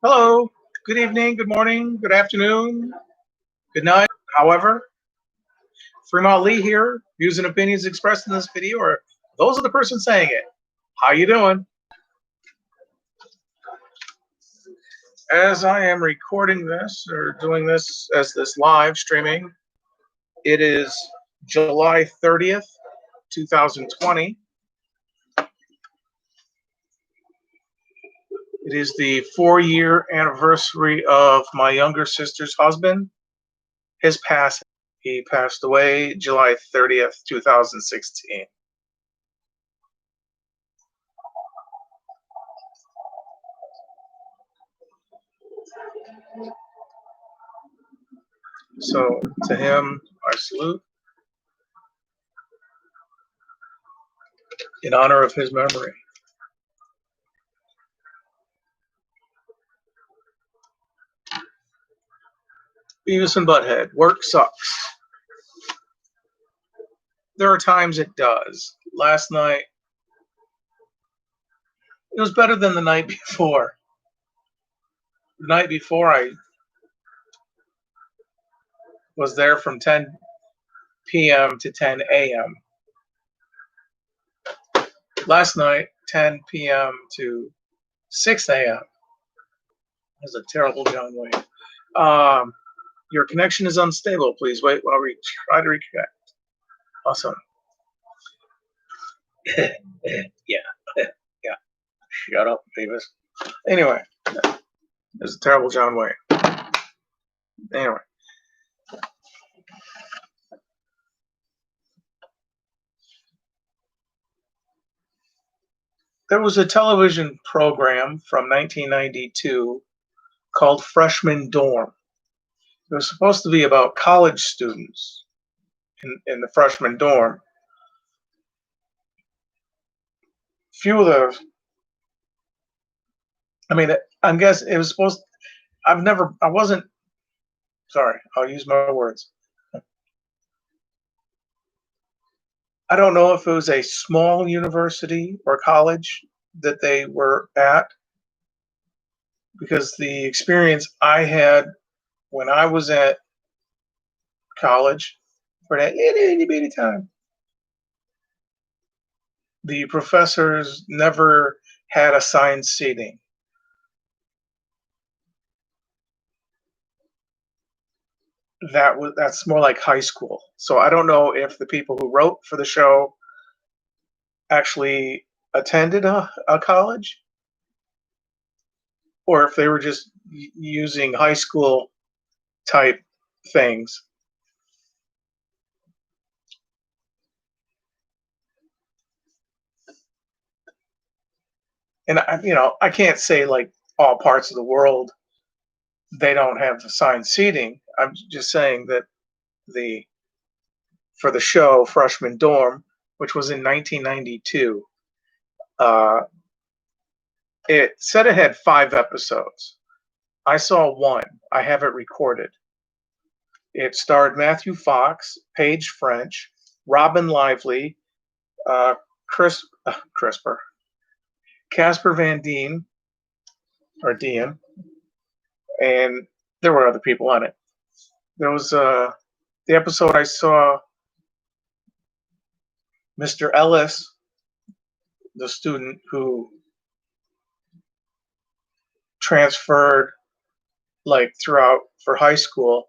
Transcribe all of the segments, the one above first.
Hello, good evening, good morning, good afternoon, good night. However, Fremont Lee here. Views and opinions expressed in this video are those of the person saying it. How you doing? As I am recording this or doing this as this live streaming, it is July 30th, 2020. It is the 4-year anniversary of my younger sister's husband, his passing. He passed away July 30th, 2016. So to him, I salute in honor of his memory. Beavis and Butthead, work sucks. There are times it does. Last night, it was better than the night before. The night before, I was there from 10 p.m. to 10 a.m. Last night, 10 p.m. to 6 a.m. That's a terrible John Wayne. Your connection is unstable. Please wait while we try to reconnect. Awesome. Yeah. Yeah. Shut up, Beavis. Anyway, it's a terrible John Wayne. Anyway. There was a television program from 1992 called Freshman Dorm. It was supposed to be about college students in the freshman dorm. Few of those, I'm guessing it was supposed, sorry, I'll use my words. I don't know if it was a small university or college that they were at, because the experience I had when I was at college for that itty bitty time, the professors never had assigned seating. That's more like high school. So I don't know if the people who wrote for the show actually attended a college, or if they were just using high school type things. And I can't say like all parts of the world they don't have assigned seating. I'm just saying that for the show Freshman Dorm, which was in 1992, it said it had 5 episodes. I saw one. I have it recorded. It starred Matthew Fox, Paige French, Robin Lively, Casper Van Dien, or Dien, and there were other people on it. There was the episode I saw, Mr. Ellis, the student who transferred like throughout for high school,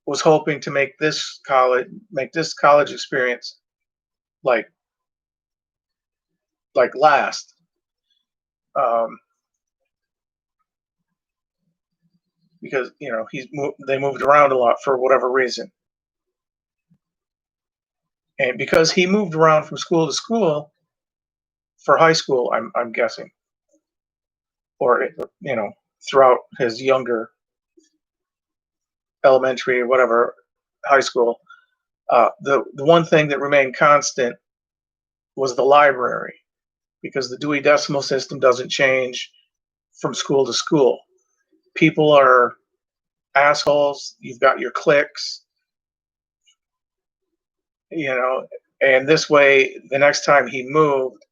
was hoping to make this college experience like last. Because they moved around a lot for whatever reason, and because he moved around from school to school for high school, I'm guessing, or throughout his younger elementary or whatever high school, the one thing that remained constant was the library, because the Dewey Decimal System doesn't change from school to school. People are assholes. You've got your cliques, and this way, the next time he moved,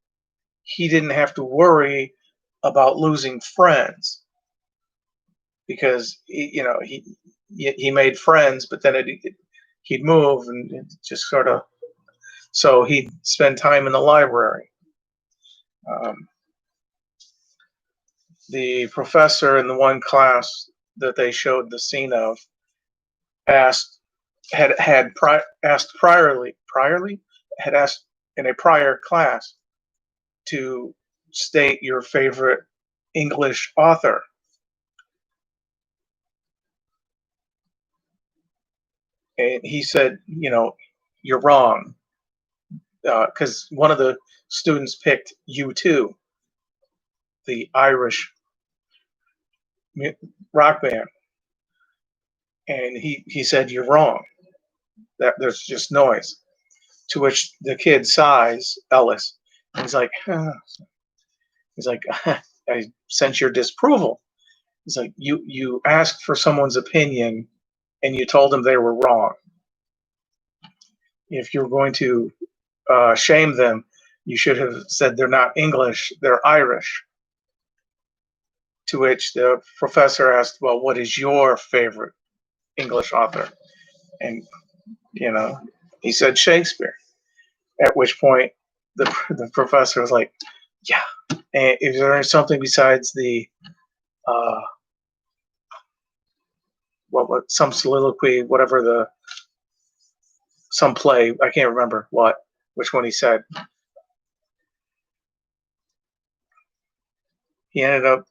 he didn't have to worry about losing friends because he made friends, but then he'd move and it just sort of so he'd spend time in the library. Um, the professor in the one class that they showed the scene of asked asked priorly had asked in a prior class to state your favorite English author. And he said, you're wrong, because one of the students picked U2, the Irish rock band, and he said you're wrong. That there's just noise. To which the kid sighs, Ellis. And he's like, he's like, I sense your disapproval. He's like, you asked for someone's opinion, and you told them they were wrong. If you're going to shame them, you should have said they're not English, they're Irish. To which the professor asked, well, what is your favorite English author? And, he said Shakespeare. At which point the professor was like, yeah. And is there something besides the, some soliloquy, whatever some play, I can't remember which one he said. He ended up,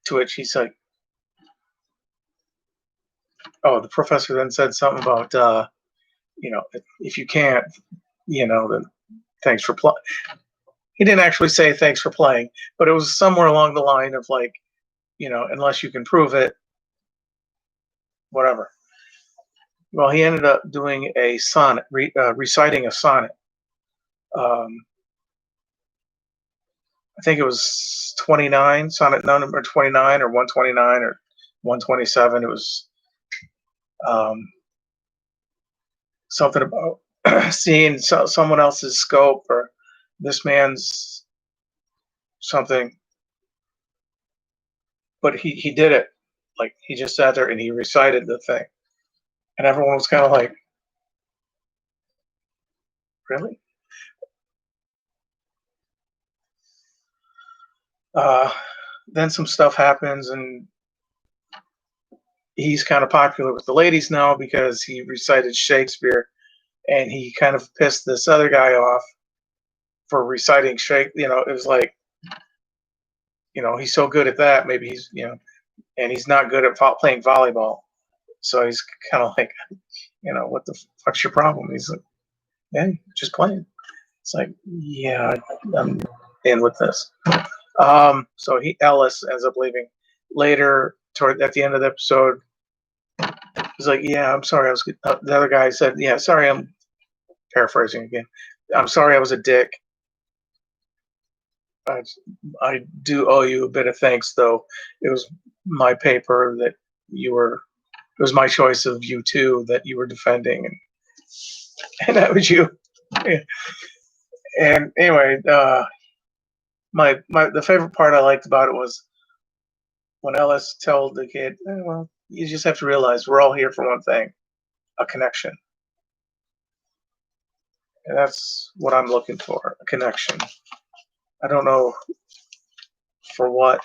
to which he's like, oh, the professor then said something about, if you can't, then thanks for playing. He didn't actually say thanks for playing, but it was somewhere along the line of like, unless you can prove it, whatever. Well, he ended up doing a sonnet, reciting a sonnet. I think it was 29, sonnet number 29 or 129 or 127. It was something about seeing someone else's scope or this man's something. But he did it. Like, he just sat there and he recited the thing. And everyone was kind of like, really? Then some stuff happens, and he's kind of popular with the ladies now because he recited Shakespeare, and he kind of pissed this other guy off for reciting Shakespeare. It was like, he's so good at that. Maybe he's, and he's not good at playing volleyball. So he's kind of like, what the fuck's your problem? He's like, yeah, just playing. It's like, yeah, I'm in with this. So Ellis ends up leaving. Later, at the end of the episode, he's like, yeah, I'm sorry. The other guy said, yeah, sorry, I'm paraphrasing again. I'm sorry I was a dick. I do owe you a bit of thanks, though. It was my paper that it was my choice of U2 that you were defending, and that was you. And anyway, the favorite part I liked about it was when Ellis told the kid, well, you just have to realize we're all here for one thing, a connection. And that's what I'm looking for, a connection. I don't know for what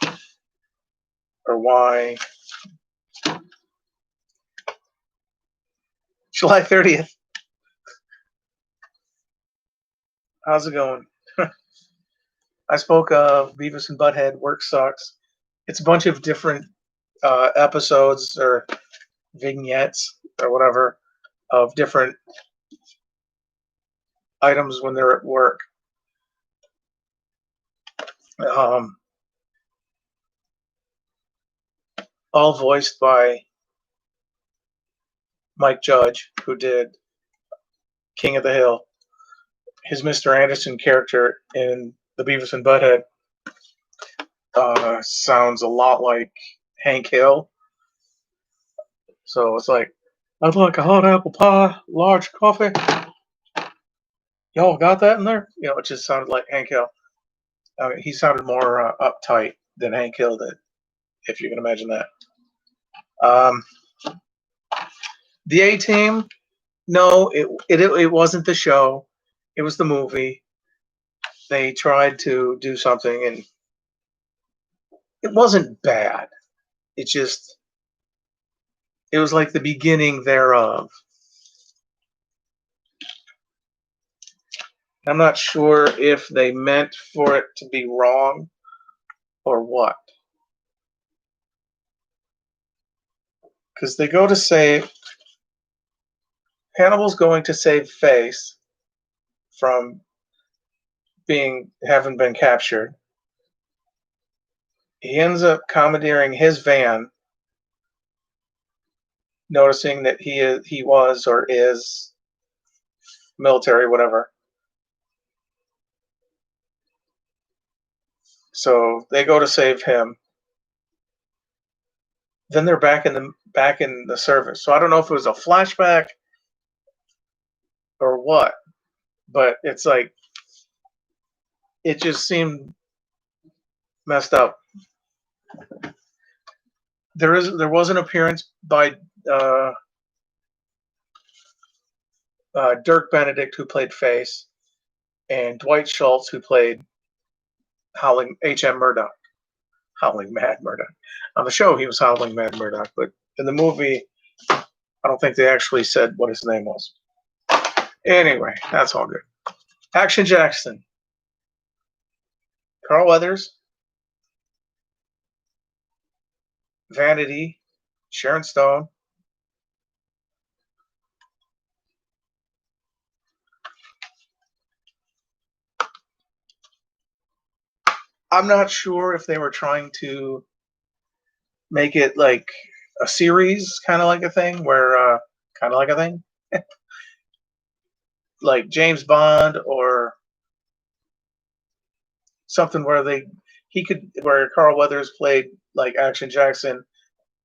or why. July 30th. How's it going? I spoke of Beavis and Butthead, Work Sucks. It's a bunch of different episodes or vignettes or whatever of different items when they're at work. All voiced by Mike Judge, who did King of the Hill. His Mr. Anderson character in the Beavis and Butthead sounds a lot like Hank Hill. So it's like, I'd like a hot apple pie, large coffee. Y'all got that in there? It just sounded like Hank Hill. I mean, he sounded more uptight than Hank Hill did, if you can imagine that. Um, the A Team, no, it wasn't the show. It was the movie. They tried to do something, and it wasn't bad. It just, it was like the beginning thereof. I'm not sure if they meant for it to be wrong or what. Because they go to save, Hannibal's going to save Face from having been captured. He ends up commandeering his van, noticing that he was or is military, whatever. So they go to save him. Then they're back in the service. So I don't know if it was a flashback or what, but it's like it just seemed messed up. There was an appearance by Dirk Benedict, who played Face, and Dwight Schultz, who played Howling H.M. Murdoch, Howling Mad Murdoch. On the show, he was Howling Mad Murdoch, but in the movie, I don't think they actually said what his name was. Anyway, that's all good. Action Jackson, Carl Weathers, Vanity, Sharon Stone. I'm not sure if they were trying to make it like a series, kind of like a thing, where kind of like a thing, like James Bond or something where Carl Weathers played like Action Jackson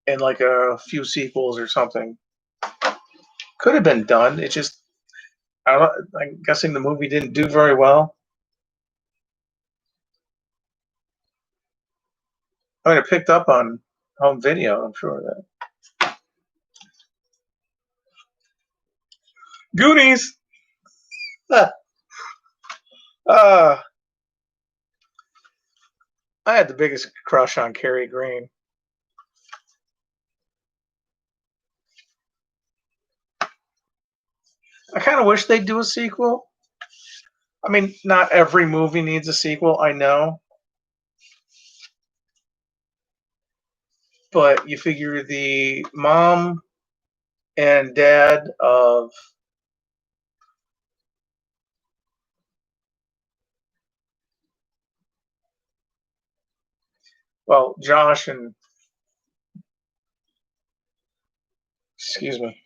in like a few sequels or something. Could have been done. It just, I'm guessing the movie didn't do very well. I mean, it picked up on home video. I'm sure of that. Goonies. uh, I had the biggest crush on Cary Green. I kind of wish they'd do a sequel. I mean, not every movie needs a sequel, I know. But you figure the mom and dad of Josh and, excuse me.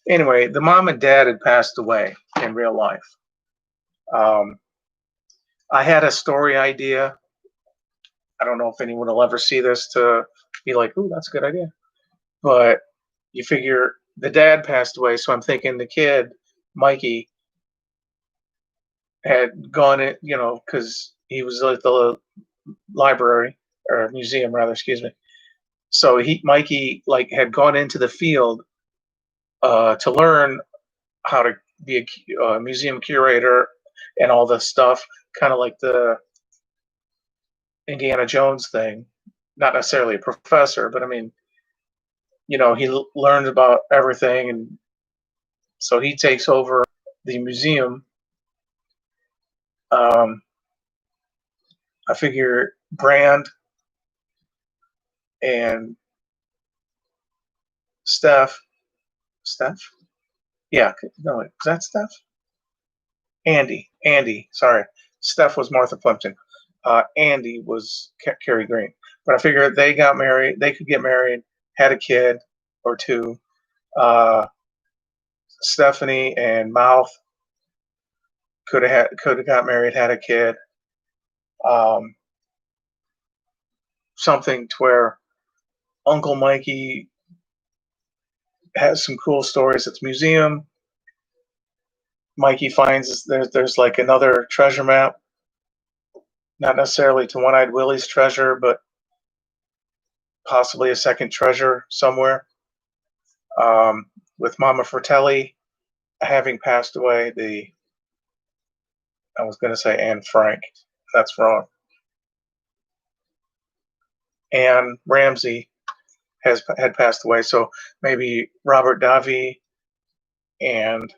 Anyway, the mom and dad had passed away in real life. I had a story idea. I don't know if anyone will ever see this to be like, "Ooh, that's a good idea." But you figure the dad passed away, so I'm thinking the kid, Mikey, had gone in, because he was at the library or museum, rather, excuse me. So Mikey, like, had gone into the field to learn how to be a museum curator and all this stuff, kind of like the Indiana Jones thing. Not necessarily a professor, but I mean, he learned about everything, and so he takes over the museum. Um, I figure Brand and Steph, yeah, no, is that Steph? Andy, sorry, Steph was Martha Plimpton. Andy was Cary Green, but I figured they got married. They could get married, had a kid or two. Stephanie and Mouth could have got married, had a kid. Um, Something to where Uncle Mikey has some cool stories. It's a museum. Mikey finds there's like another treasure map, not necessarily to One-Eyed Willie's treasure, but possibly a second treasure somewhere. With Mama Fratelli having passed away, I was going to say Anne Frank. That's wrong. Anne Ramsey had passed away, so maybe Robert Davi and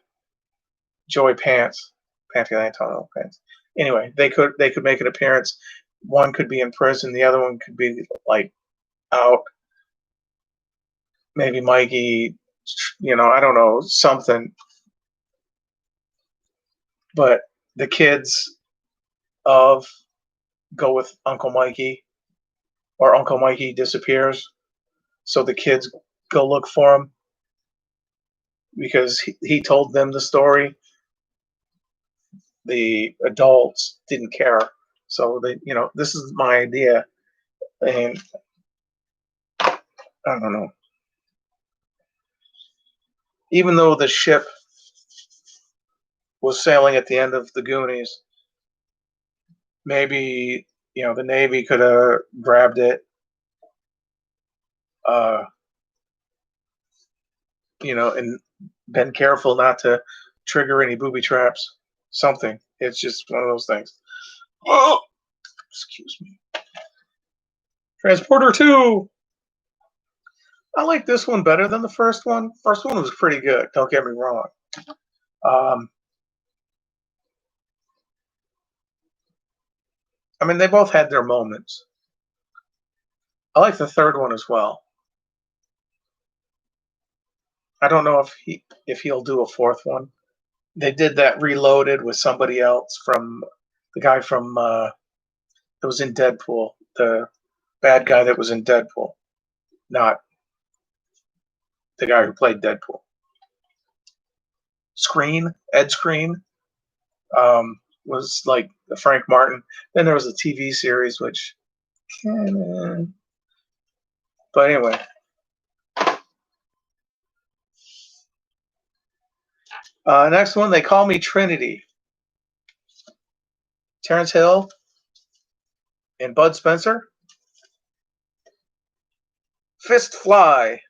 Joey Pants, Pantalantano Pants. Anyway, they could make an appearance. One could be in prison, the other one could be like out. Maybe Mikey, I don't know, something. But the kids of go with Uncle Mikey, or Uncle Mikey disappears. So the kids go look for him because he told them the story. The adults didn't care. So this is my idea. And I don't know. Even though the ship was sailing at the end of the Goonies, maybe, the Navy could have grabbed it, and been careful not to trigger any booby traps. Something. It's just one of those things. Oh, excuse me. Transporter 2. I like this one better than the first one. First one was pretty good. Don't get me wrong. I mean, they both had their moments. I like the third one as well. I don't know if he'll do a fourth one. They did that Reloaded with somebody else, from the guy from that was in Deadpool, the bad guy that was in Deadpool, not the guy who played Deadpool. Ed Screen, was like Frank Martin. Then there was a TV series, which, but anyway. Next one, They Call Me Trinity. Terence Hill and Bud Spencer. Fist fly.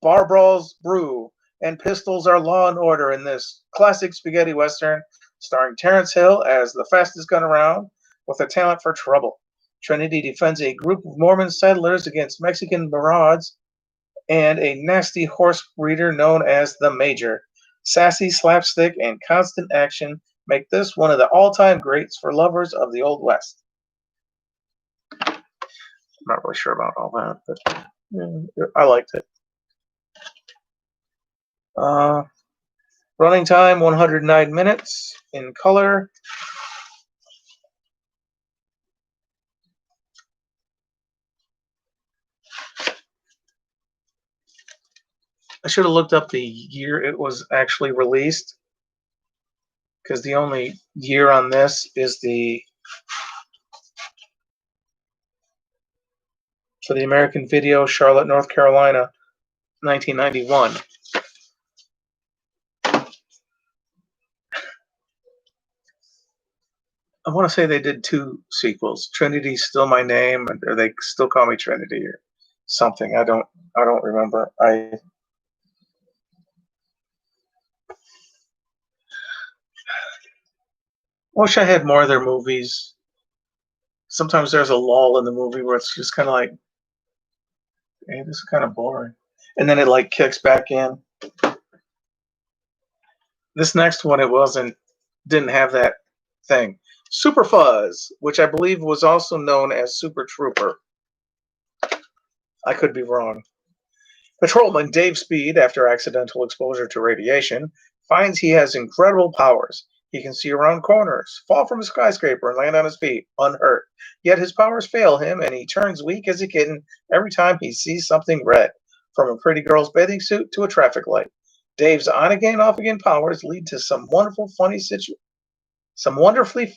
Bar brawls brew. And pistols are law and order in this classic spaghetti western starring Terence Hill as the fastest gun around with a talent for trouble. Trinity defends a group of Mormon settlers against Mexican marauders and a nasty horse breeder known as the Major. Sassy slapstick and constant action make this one of the all-time greats for lovers of the Old West. I'm not really sure about all that, but I liked it. Running time 109 minutes. In color, I should have looked up the year it was actually released, because the only year on this is for the American Video, Charlotte, North Carolina, 1991. I want to say they did 2 sequels. Trinity's Still My Name, or They Still Call Me Trinity, or something. I don't remember. I wish I had more of their movies. Sometimes there's a lull in the movie where it's just kind of like, hey, this is kind of boring. And then it like kicks back in. This next one, didn't have that thing. Super Fuzz, which I believe was also known as Super Trooper. I could be wrong. Patrolman Dave Speed, after accidental exposure to radiation, finds he has incredible powers. He can see around corners, fall from a skyscraper, and land on his feet unhurt. Yet his powers fail him, and he turns weak as a kitten every time he sees something red, from a pretty girl's bathing suit to a traffic light. Dave's on-again, off-again powers lead to some wonderfully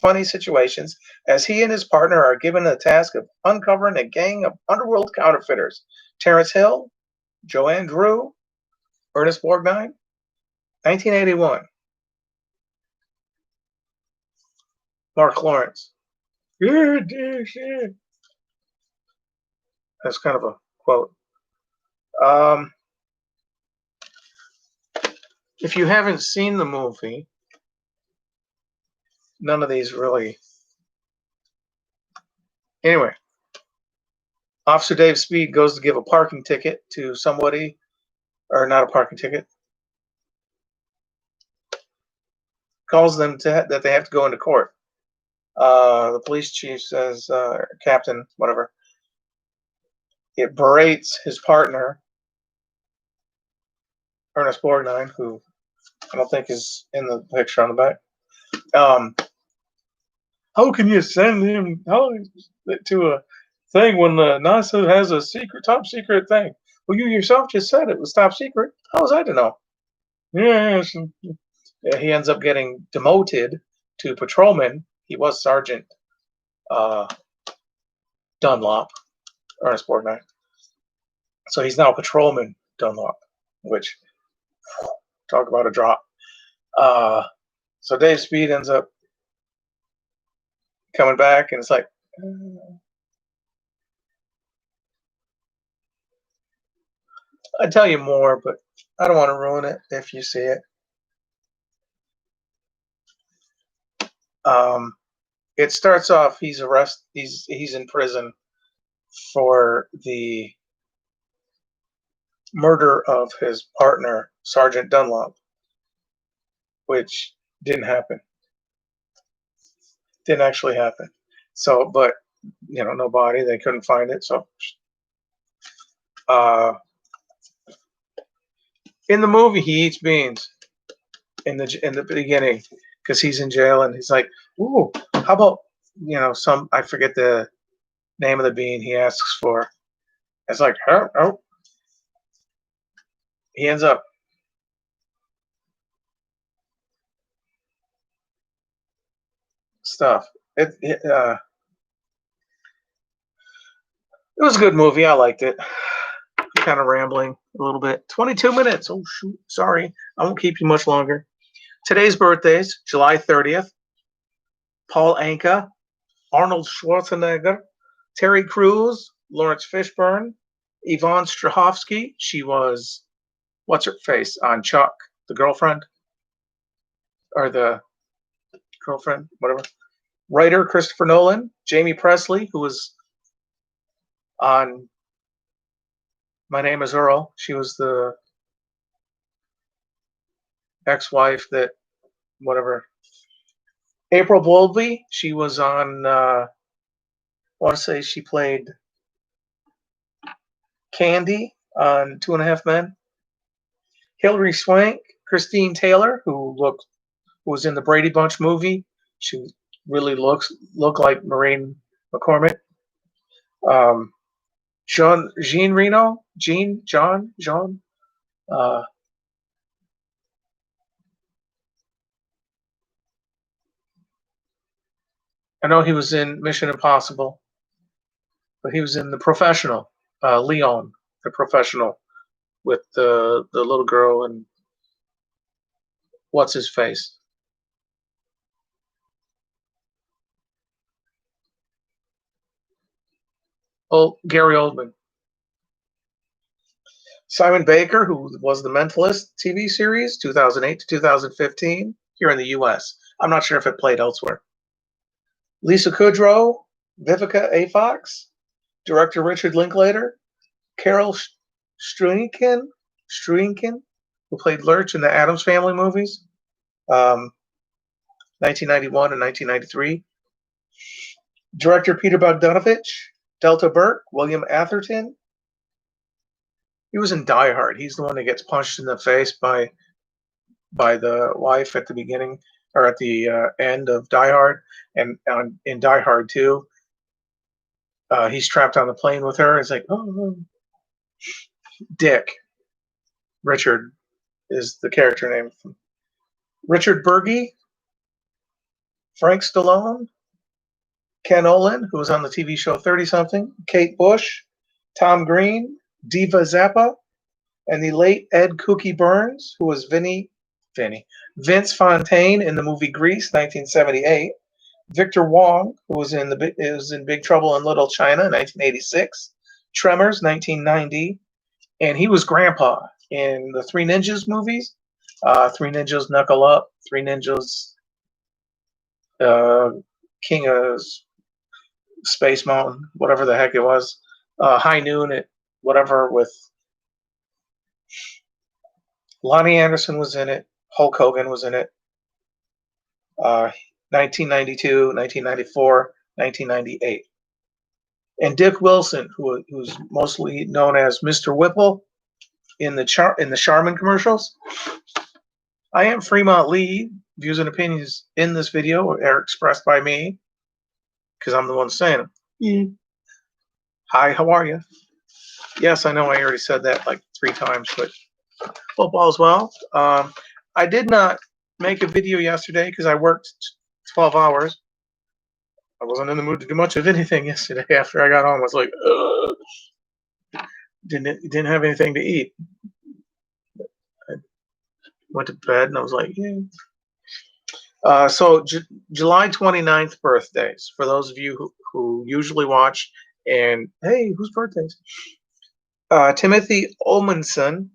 funny situations as he and his partner are given the task of uncovering a gang of underworld counterfeiters. Terence Hill, Joanne Drew, Ernest Borgnine, 1981. Mark Lawrence. Good shit. That's kind of a quote. If you haven't seen the movie, none of these really. Anyway, Officer Dave Speed goes to give a parking ticket to somebody, or not a parking ticket, calls them that they have to go into court. The police chief says, captain, whatever, it berates his partner, Ernest Borgnine, who I don't think is in the picture on the back. How can you send him to a thing when the NASA has a top secret thing? Well, you yourself just said it was top secret. How was I to know? Yes. He ends up getting demoted to patrolman. He was Sergeant Dunlop, Ernest Borgnine. So he's now patrolman Dunlop, which, talk about a drop. So Dave Speed ends up coming back, and it's like, I'd tell you more, but I don't want to ruin it if you see it. It starts off, he's arrested, he's in prison for the murder of his partner, Sergeant Dunlop, which didn't happen. Didn't actually happen. So, but no body, they couldn't find it. So, in the movie, he eats beans in the beginning because he's in jail, and he's like, "Ooh, how about some? I forget the name of the bean he asks for." It's like, oh. He ends up stuff. It was a good movie. I liked it. Kind of rambling a little bit. 22 minutes. Oh shoot! Sorry, I won't keep you much longer. Today's birthdays: July 30th. Paul Anka, Arnold Schwarzenegger, Terry Crews, Lawrence Fishburne, Yvonne Strahovski. She was what's her face on Chuck, the girlfriend, or the girlfriend, whatever. Writer Christopher Nolan, Jamie Presley, who was on My Name is Earl. She was the ex-wife that whatever. April Bowlby, she was on. I want to say she played Candy on Two and a Half Men. Hilary Swank, Christine Taylor, who was in the Brady Bunch movie. She really looked like Maureen McCormick. Jean Reno, John. I know he was in Mission Impossible, but he was in The Professional, Leon, The Professional, with the little girl and what's his face. Oh, Gary Oldman. Simon Baker, who was The Mentalist TV series, 2008 to 2015, here in the U.S. I'm not sure if it played elsewhere. Lisa Kudrow, Vivica A. Fox, director Richard Linklater, Carol Struinkin, who played Lurch in the Addams Family movies, 1991 and 1993. Director Peter Bogdanovich, Delta Burke, William Atherton. He was in Die Hard. He's the one that gets punched in the face by the wife at the beginning or at the end of Die Hard, and in Die Hard 2, he's trapped on the plane with her. It's like, oh, Dick. Richard is the character name. Richard Burgi, Frank Stallone, Ken Olin, who was on the TV show 30 Something, Kate Bush, Tom Green, Diva Zappa, And the late Ed Cookie Burns, who was Vince Fontaine in the movie Grease, 1978. Victor Wong, who was in Big Trouble in Little China, 1986. Tremors, 1990, and he was Grandpa in the Three Ninjas movies. Three Ninjas Knuckle Up, Three Ninjas King of Space Mountain, whatever the heck it was. High Noon, whatever, with Lonnie Anderson was in it. Hulk Hogan was in it. 1992, 1994, 1998. And Dick Wilson, who's mostly known as Mr. Whipple in the Charmin commercials. I am Fremont Lee. Views and opinions in this video are expressed by me because I'm the one saying them. Mm. Hi, how are you? Yes, I know I already said that like 3 times, but hope all's well. I did not make a video yesterday because I worked 12 hours. I wasn't in the mood to do much of anything yesterday. After I got home, I was like, ugh. Didn't have anything to eat. I went to bed and I was like, yeah. So July 29th birthdays for those of you who usually watch. And hey, whose birthdays? Timothy Olmanson.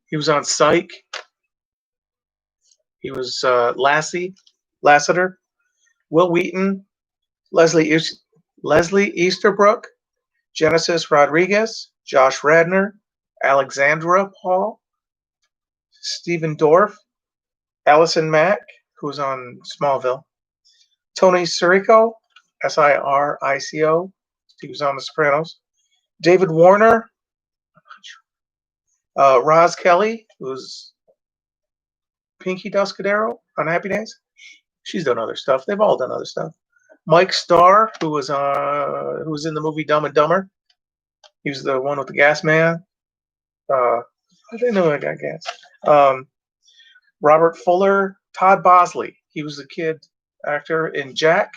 He was on Psych. He was Lassiter, Will Wheaton, Leslie Easterbrook, Genesis Rodriguez, Josh Radner, Alexandra Paul, Stephen Dorff, Allison Mack, who was on Smallville, Tony Sirico, Sirico, he was on The Sopranos, David Warner, Roz Kelly, who's Pinky Duscadero on Happy Days. She's done other stuff. They've all done other stuff. Mike Starr, who was in the movie Dumb and Dumber. He was the one with the gas man. I didn't know I got gas. Robert Fuller, Todd Bosley. He was the kid actor in Jack,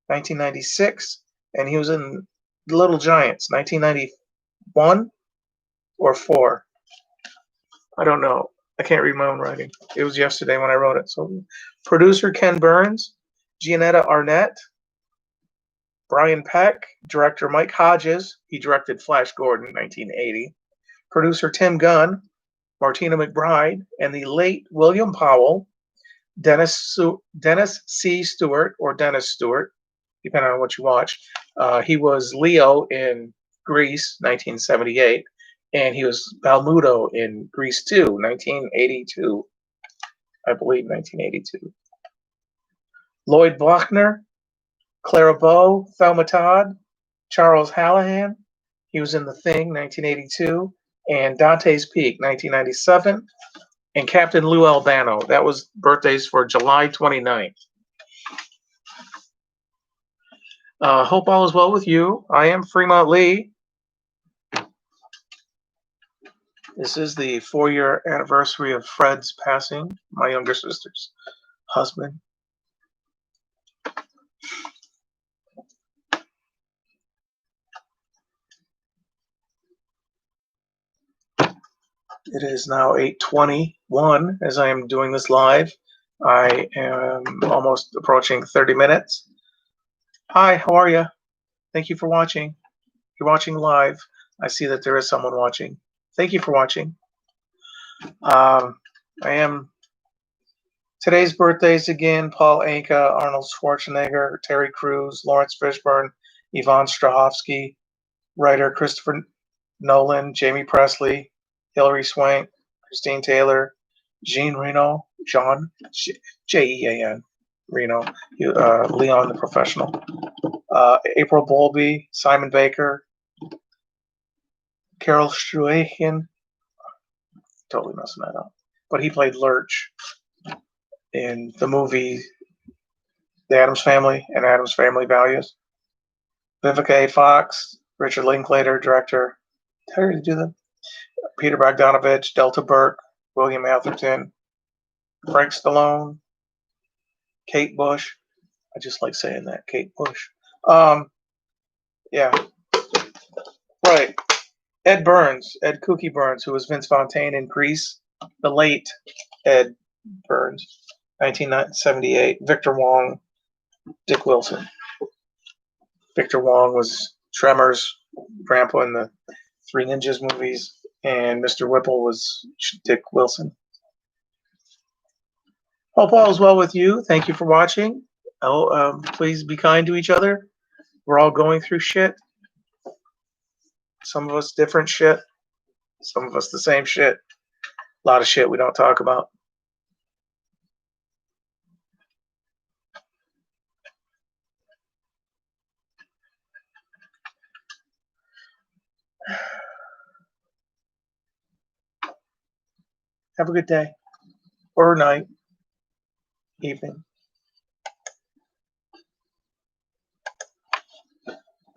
1996, and he was in Little Giants, 1991 or 4. I don't know. I can't read my own writing. It was yesterday when I wrote it. So, producer Ken Burns, Gianetta Arnett, Brian Peck, director Mike Hodges. He directed Flash Gordon, 1980. Producer Tim Gunn, Martina McBride, and the late William Powell, Dennis C. Stewart, or Dennis Stewart, depending on what you watch. He was Leo in Grease, 1978. And he was Balmudo in Grease 2, 1982. I believe 1982. Lloyd Blochner, Clara Bow, Thelma Todd, Charles Hallahan. He was in The Thing, 1982. And Dante's Peak, 1997. And Captain Lou Albano. That was birthdays for July 29th. Hope all is well with you. I am Fremont Lee. This is the 4-year anniversary of Fred's passing, my younger sister's husband. It is now 8:21 as I am doing this live. I am almost approaching 30 minutes. Hi, how are you? Thank you for watching. You're watching live. I see that there is someone watching. Thank you for watching. I am today's birthdays again: Paul Anka, Arnold Schwarzenegger, Terry Crews, Lawrence Fishburne, Yvonne Strahovski, writer Christopher Nolan, Jamie Presley, Hilary Swank, Christine Taylor, Jean Reno, Jean Reno, Leon the Professional, April Bowlby, Simon Baker, Carol Struachan, totally messing that up, but he played Lurch in the movie The Addams Family and Addams Family Values. Vivica A. Fox, Richard Linklater, director. Did I already do that? Peter Bogdanovich, Delta Burke, William Atherton, Frank Stallone, Kate Bush. I just like saying that, Kate Bush. Yeah. right. Ed Burns, Ed Cookie Burns, who was Vince Fontaine in Grease. The late Ed Burns, 1978. Victor Wong, Dick Wilson. Victor Wong was Tremors' grandpa in the Three Ninjas movies, and Mr. Whipple was Dick Wilson. Hope all is well with you. Thank you for watching. Please be kind to each other. We're all going through shit. Some of us different shit. Some of us the same shit. A lot of shit we don't talk about. Have a good day or night, evening.